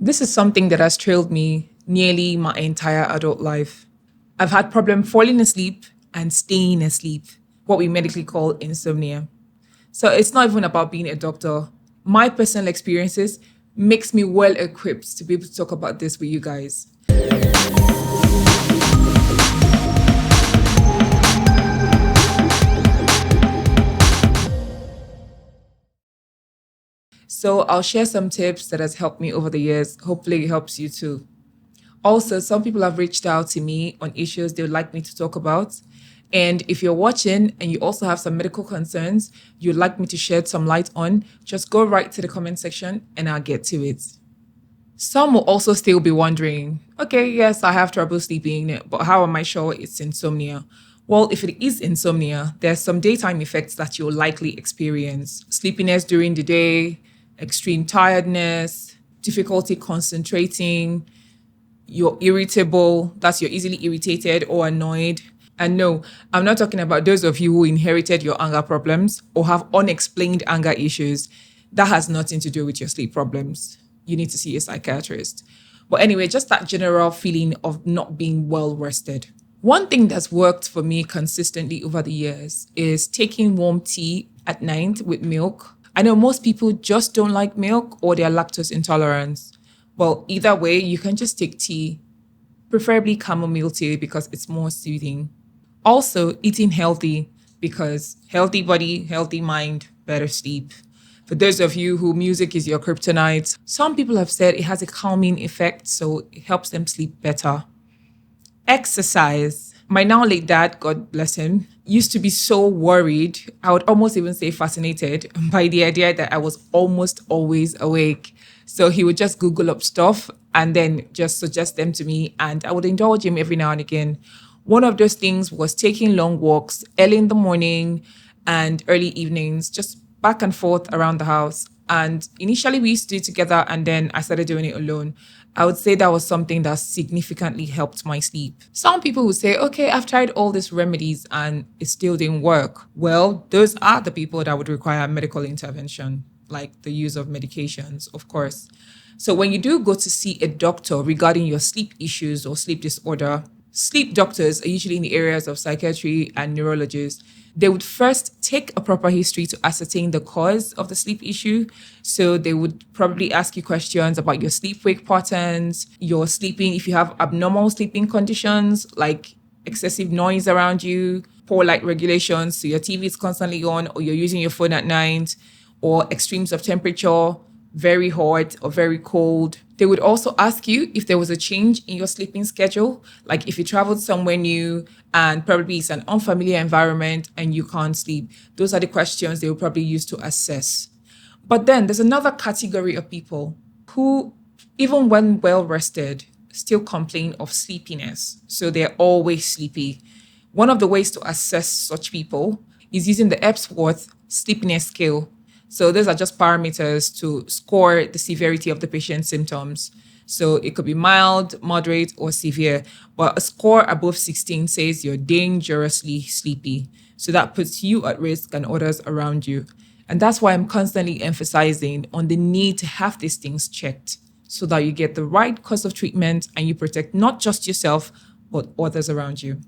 This is something that has trailed me nearly my entire adult life. I've had problem falling asleep and staying asleep, what we medically call insomnia. So it's not even about being a doctor. My personal experiences makes me well equipped to be able to talk about this with you guys. So I'll share some tips that has helped me over the years. Hopefully it helps you too. Also, some people have reached out to me on issues they would like me to talk about. And if you're watching and you also have some medical concerns you'd like me to shed some light on, just go right to the comment section and I'll get to it. Some will also still be wondering, okay, yes, I have trouble sleeping, but how am I sure it's insomnia? Well, if it is insomnia, there's some daytime effects that you'll likely experience. Sleepiness during the day, extreme tiredness, difficulty concentrating, you're irritable, that's you're easily irritated or annoyed. And no, I'm not talking about those of you who inherited your anger problems or have unexplained anger issues. That has nothing to do with your sleep problems. You need to see a psychiatrist. But anyway, just that general feeling of not being well rested. One thing that's worked for me consistently over the years is taking warm tea at night with milk. I know most people just don't like milk or they're lactose intolerant. Well, either way, you can just take tea, preferably chamomile tea because it's more soothing. Also, eating healthy because healthy body, healthy mind, better sleep. For those of you who music is your kryptonite, some people have said it has a calming effect, so it helps them sleep better. Exercise. My now late dad, God bless him, used to be so worried, I would almost even say fascinated by the idea that I was almost always awake. So he would just Google up stuff and then just suggest them to me, and I would indulge him every now and again. One of those things was taking long walks early in the morning and early evenings, just back and forth around the house. And initially we used to do it together and then I started doing it alone. I would say that was something that significantly helped my sleep. Some people would say, okay, I've tried all these remedies and it still didn't work. Well, those are the people that would require medical intervention, like the use of medications, of course. So when you do go to see a doctor regarding your sleep issues or sleep disorder, sleep doctors are usually in the areas of psychiatry and neurologists. They would first take a proper history to ascertain the cause of the sleep issue. So they would probably ask you questions about your sleep wake patterns, your sleeping, if you have abnormal sleeping conditions like excessive noise around you, poor light regulation, so your TV is constantly on, or you're using your phone at night, or extremes of temperature, very hot or very cold. They would also ask you if there was a change in your sleeping schedule, like if you traveled somewhere new and probably it's an unfamiliar environment and you can't sleep. Those are the questions they will probably use to assess. But then there's another category of people who, even when well rested, still complain of sleepiness. So they're always sleepy. One of the ways to assess such people is using the Epworth sleepiness scale. So those are just parameters to score the severity of the patient's symptoms. So it could be mild, moderate, or severe. But a score above 16 says you're dangerously sleepy. So that puts you at risk and others around you. And that's why I'm constantly emphasizing on the need to have these things checked so that you get the right course of treatment and you protect not just yourself, but others around you.